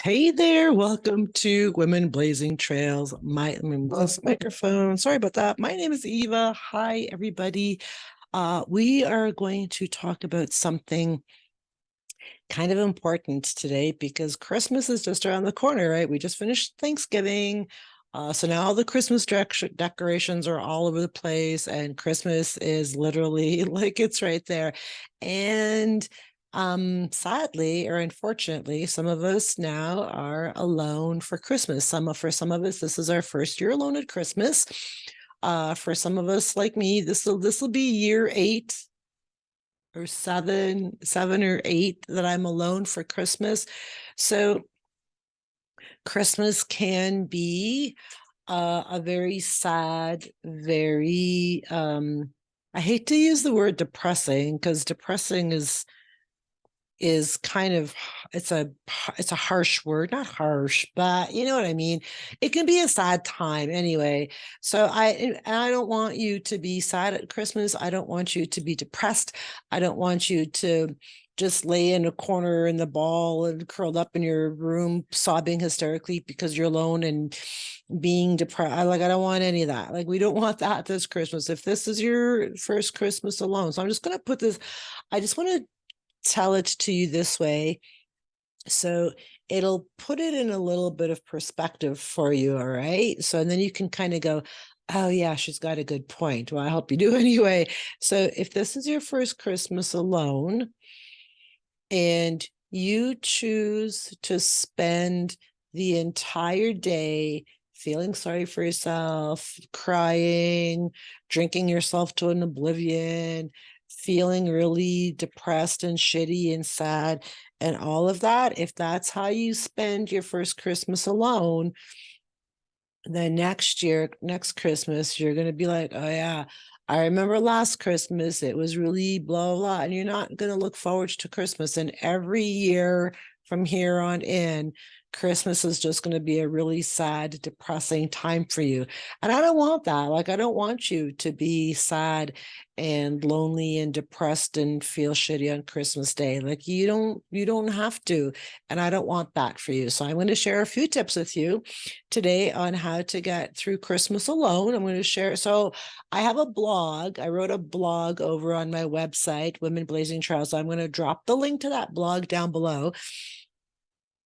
Hey there, welcome to Women Blazing Trails. This microphone. Sorry about that. My name is Eva. Hi, everybody. We are going to talk about something kind of important today because Christmas is just around the corner, right? We just finished Thanksgiving. So now all the Christmas decorations are all over the place, and Christmas is literally like it's right there. And sadly or unfortunately, some of us now are alone for Christmas. For some of us, this is our first year alone at Christmas. For some of us, like me, this will be year 8 or 7 or 8 that I'm alone for Christmas. So Christmas can be a very sad, very I hate to use the word depressing because depressing is kind of it's a harsh word, not harsh, but you know what I mean. It can be a sad time anyway. So I don't want you to be sad at Christmas. I don't want you to be depressed. I don't want you to just lay in a corner in the ball and curled up in your room sobbing hysterically because you're alone and being depressed. I don't want any of that. Like, we don't want that this Christmas. If this is your first Christmas alone, so I'm just going to put this, I just want to tell it to you this way, so it'll put it in a little bit of perspective for you. All right, so and then you can kind of go, oh yeah, she's got a good point. Well, I hope you do anyway. So if this is your first Christmas alone and you choose to spend the entire day feeling sorry for yourself, crying, drinking yourself to an oblivion, feeling really depressed and shitty and sad and all of that, if that's how you spend your first Christmas alone, then next Christmas, you're going to be like, oh yeah, I remember last Christmas, it was really blah, blah, and you're not going to look forward to Christmas. And every year from here on in, Christmas is just going to be a really sad, depressing time for you. And I don't want that. Like, I don't want you to be sad and lonely and depressed and feel shitty on Christmas Day. Like, you don't have to. And I don't want that for you. So I'm going to share a few tips with you today on how to get through Christmas alone. I'm going to share. So I have a blog. I wrote a blog over on my website, Women Blazing Trails. I'm going to drop the link to that blog down below.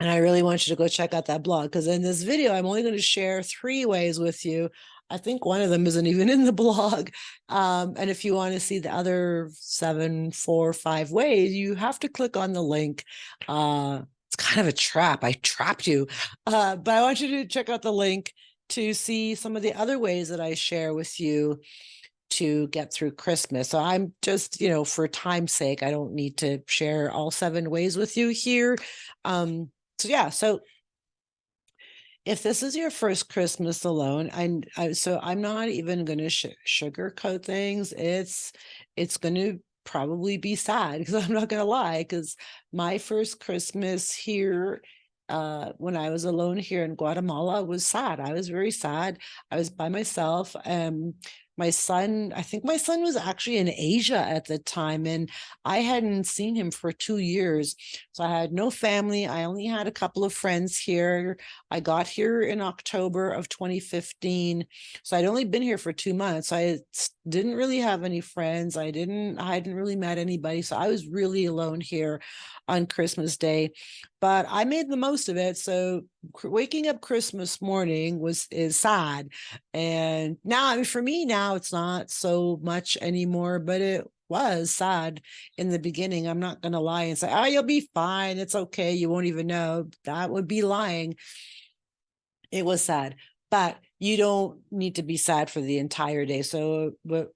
And I really want you to go check out that blog, because in this video, I'm only going to share 3 ways with you. I think one of them isn't even in the blog. And if you want to see the other 7, 4, 5 ways, you have to click on the link. It's kind of a trap. I trapped you. But I want you to check out the link to see some of the other ways that I share with you to get through Christmas. So I'm just, for time's sake, I don't need to share all 7 ways with you here. So if this is your first Christmas alone, I'm not even going to sugarcoat things. It's going to probably be sad, because I'm not going to lie, because my first Christmas here, when I was alone here in Guatemala, was sad. I was very sad. I was by myself. I think my son was actually in Asia at the time, and I hadn't seen him for 2 years. So I had no family. I only had a couple of friends here. I got here in October of 2015. So I'd only been here for 2 months. I didn't really have any friends. I hadn't really met anybody. So I was really alone here on Christmas Day, but I made the most of it. So waking up Christmas morning is sad. And now, I mean, for me now, it's not so much anymore, but it was sad in the beginning. I'm not going to lie and say, oh, you'll be fine. It's okay. You won't even know. That would be lying. It was sad, but you don't need to be sad for the entire day. So what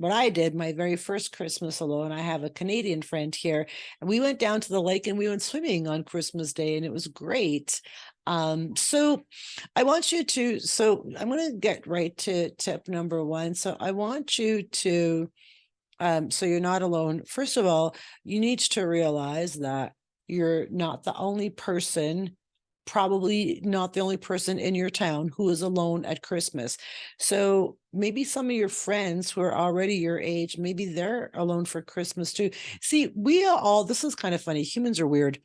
I did, my very first Christmas alone, I have a Canadian friend here, and we went down to the lake and we went swimming on Christmas Day, and it was great. So I'm going to get right to tip number 1. So I want you to, so you're not alone. First of all, you need to realize that you're not the only person, probably not the only person in your town who is alone at Christmas. So maybe some of your friends who are already your age, maybe they're alone for Christmas too. See, this is kind of funny. Humans are weird.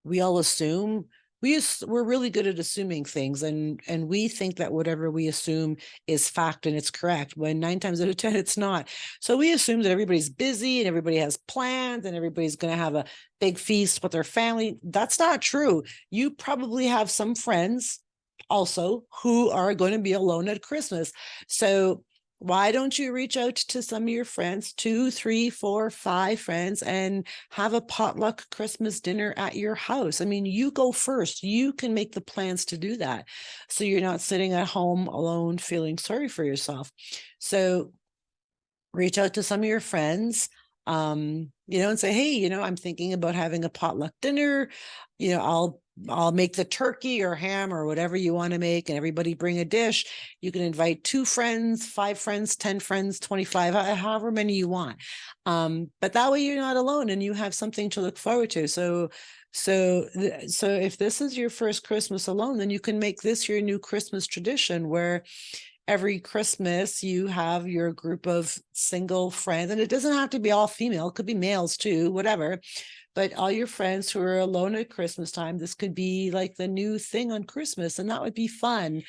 We all assume we're really good at assuming things, and we think that whatever we assume is fact and it's correct, when 9 times out of 10 it's not. So we assume that everybody's busy and everybody has plans and everybody's going to have a big feast with their family. That's not true. You probably have some friends also who are going to be alone at Christmas. So why don't you reach out to some of your friends, 2, 3, 4, 5 friends, and have a potluck Christmas dinner at your house? I mean, you go first. You can make the plans to do that, so you're not sitting at home alone feeling sorry for yourself. So reach out to some of your friends, and say, hey, I'm thinking about having a potluck dinner. I'll make the turkey or ham or whatever you want to make, and everybody bring a dish. You can invite 2 friends, 5 friends, 10 friends, 25, however many you want. But that way you're not alone and you have something to look forward to. So if this is your first Christmas alone, then you can make this your new Christmas tradition, where every Christmas you have your group of single friends, and it doesn't have to be all female, it could be males too, whatever. But all your friends who are alone at Christmas time, this could be like the new thing on Christmas, and that would be fun.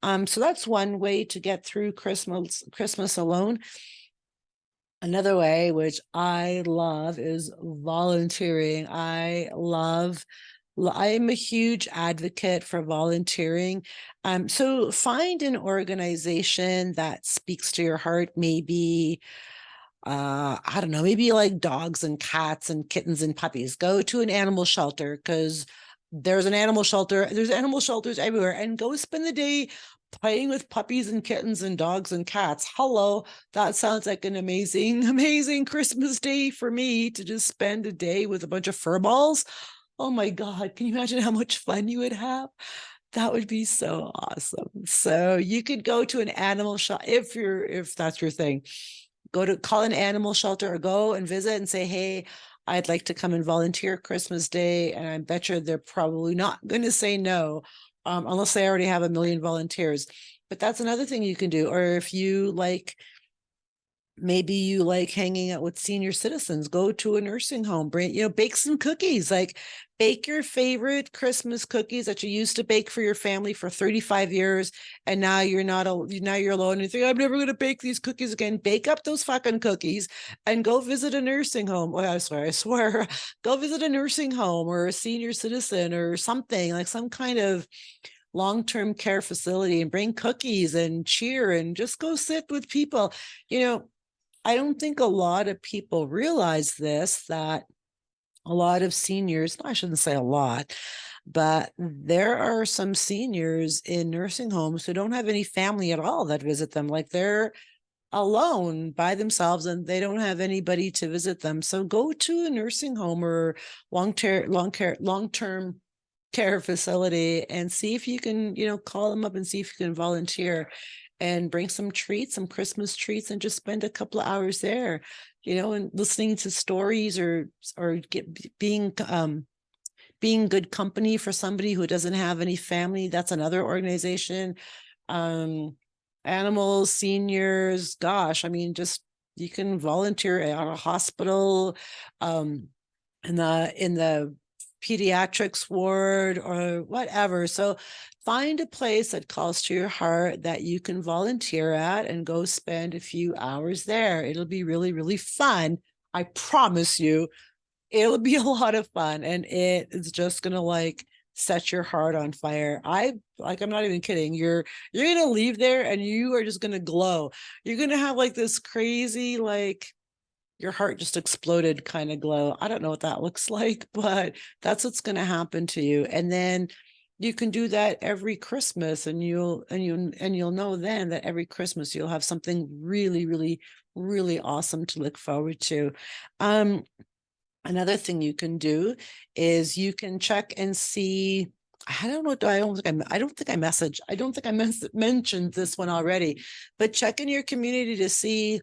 So that's one way to get through Christmas alone. Another way, which I love, is volunteering. I'm a huge advocate for volunteering. So find an organization that speaks to your heart. Maybe, I don't know, maybe like dogs and cats and kittens and puppies. Go to an animal shelter, because there's animal shelters everywhere, and go spend the day playing with puppies and kittens and dogs and cats. Hello, that sounds like an amazing Christmas day for me, to just spend a day with a bunch of fur balls. Oh my God, can you imagine how much fun you would have? That would be so awesome. So you could go to an animal shelter if that's your thing. Call an animal shelter, or go and visit and say, hey, I'd like to come and volunteer Christmas Day. And I bet you they're probably not going to say no, unless they already have a million volunteers. But that's another thing you can do. Or if you like, maybe you like hanging out with senior citizens, go to a nursing home, bake some cookies, like bake your favorite Christmas cookies that you used to bake for your family for 35 years. And now you're now you're alone and you think, I'm never going to bake these cookies again. Bake up those fucking cookies and go visit a nursing home. Oh, I swear, go visit a nursing home or a senior citizen or something, like some kind of long-term care facility, and bring cookies and cheer and just go sit with people. I don't think a lot of people realize this, that a lot of seniors, I shouldn't say a lot, but there are some seniors in nursing homes who don't have any family at all that visit them. Like, they're alone by themselves and they don't have anybody to visit them. So go to a nursing home or long-term care facility and see if you can, call them up and see if you can volunteer and bring some treats, some Christmas treats, and just spend a couple of hours there, and listening to stories, or being good company for somebody who doesn't have any family. That's another organization. Animals, seniors, gosh, I mean, just, you can volunteer at a hospital, in the pediatrics ward or whatever. So find a place that calls to your heart that you can volunteer at and go spend a few hours there. It'll be really, really fun. I promise you, it'll be a lot of fun, and it is just going to set your heart on fire. I'm not even kidding. You're going to leave there and you are just going to glow. You're going to have this crazy, your heart just exploded kind of glow. I don't know what that looks like, but that's what's going to happen to you. And then you can do that every Christmas, and you'll know then that every Christmas you'll have something really, really, really awesome to look forward to. Another thing you can do is you can check and see. I don't think I mentioned this one already, but check in your community to see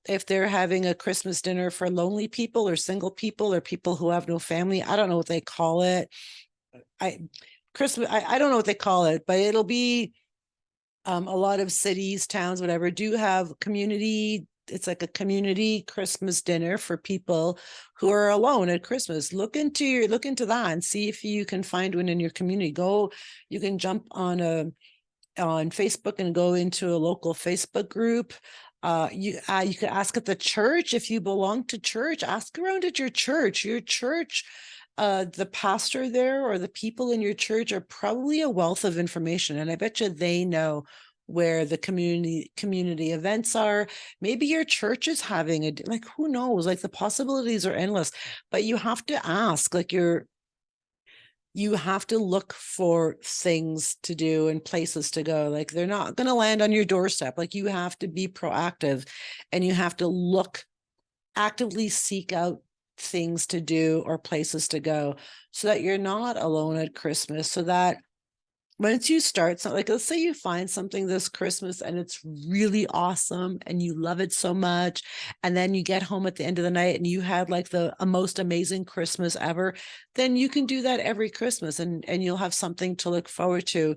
if they're having a Christmas dinner for lonely people or single people or people who have no family. I don't know what they call it. I don't know what they call it, but it'll be a lot of cities, towns, whatever, do have community it's like a community Christmas dinner for people who are alone at Christmas. Look into that and see if you can find one in your community. You can jump on Facebook and go into a local Facebook group. You could ask at the church if you belong to church. Ask around at your church. The pastor there or the people in your church are probably a wealth of information, and I bet you they know where the community events are. Maybe your church is having like, who knows? Like, the possibilities are endless, but you have to ask. Like, you have to look for things to do and places to go. Like, they're not going to land on your doorstep. Like, you have to be proactive, and you have to actively seek out things to do or places to go, so that you're not alone at Christmas. So that once you start something, like, let's say you find something this Christmas and it's really awesome and you love it so much, and then you get home at the end of the night and you had like the most amazing Christmas ever, then you can do that every Christmas, and you'll have something to look forward to,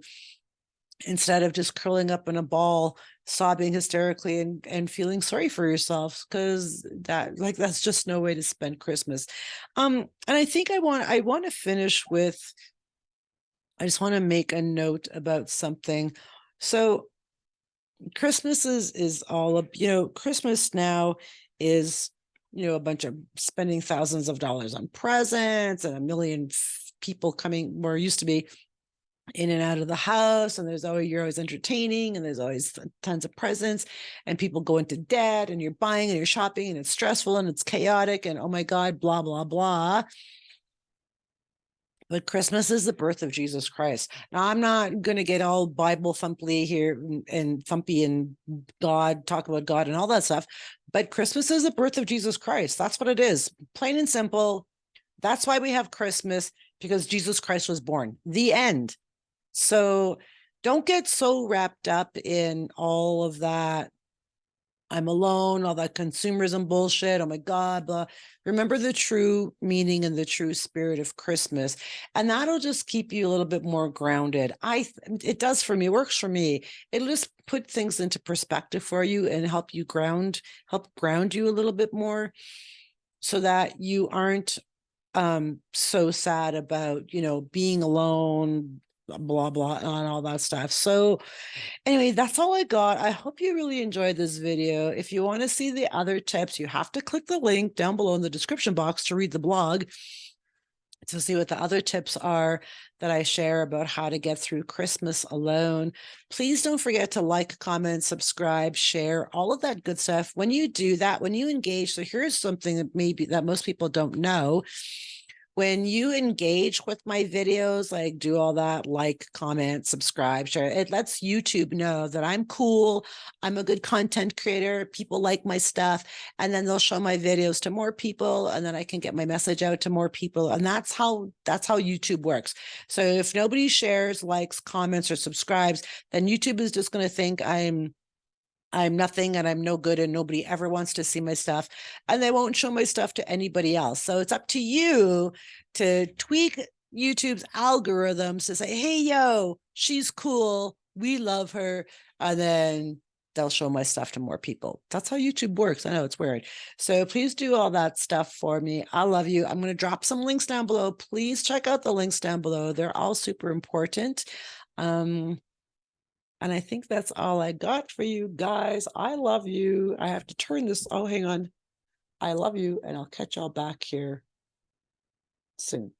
instead of just curling up in a ball, sobbing hysterically and feeling sorry for yourself, because that's just no way to spend Christmas. And I think I want to finish with, I just want to make a note about something. So Christmas is all of, Christmas now is, a bunch of spending thousands of dollars on presents, and a million people coming, where used to be, in and out of the house, and you're always entertaining, and there's always tons of presents, and people go into debt, and you're buying and you're shopping, and it's stressful and it's chaotic, and oh my God, blah, blah, blah. But Christmas is the birth of Jesus Christ. Now, I'm not going to get all Bible thumpy here and thumpy and talk about God and all that stuff, but Christmas is the birth of Jesus Christ. That's what it is. Plain and simple. That's why we have Christmas, because Jesus Christ was born. The end. So don't get so wrapped up in all of that, I'm alone, all that consumerism bullshit. Oh my God, blah. Remember the true meaning and the true spirit of Christmas. And that'll just keep you a little bit more grounded. It does for me, it works for me. It'll just put things into perspective for you and help ground you a little bit more, so that you aren't so sad about, being alone, blah, blah, and all that stuff. So anyway, that's all I got. I hope you really enjoyed this video. If you want to see the other tips, you have to click the link down below in the description box to read the blog, to see what the other tips are that I share about how to get through Christmas alone. Please don't forget to like, comment, subscribe, share, all of that good stuff. When you do that, when you engage, so here's something that most people don't know. When you engage with my videos, like do all that, like, comment, subscribe, share, it lets YouTube know that I'm cool, I'm a good content creator, people like my stuff, and then they'll show my videos to more people, and then I can get my message out to more people. And that's how YouTube works. So if nobody shares, likes, comments, or subscribes, then YouTube is just going to think I'm nothing and I'm no good and nobody ever wants to see my stuff, and they won't show my stuff to anybody else. So it's up to you to tweak YouTube's algorithms to say, hey, yo, she's cool, we love her, and then they'll show my stuff to more people. That's how YouTube works. I know it's weird. So please do all that stuff for me. I love you. I'm going to drop some links down below. Please check out the links down below. They're all super important. And I think that's all I got for you guys. I love you. I have to turn this. Oh, hang on. I love you, and I'll catch y'all back here soon.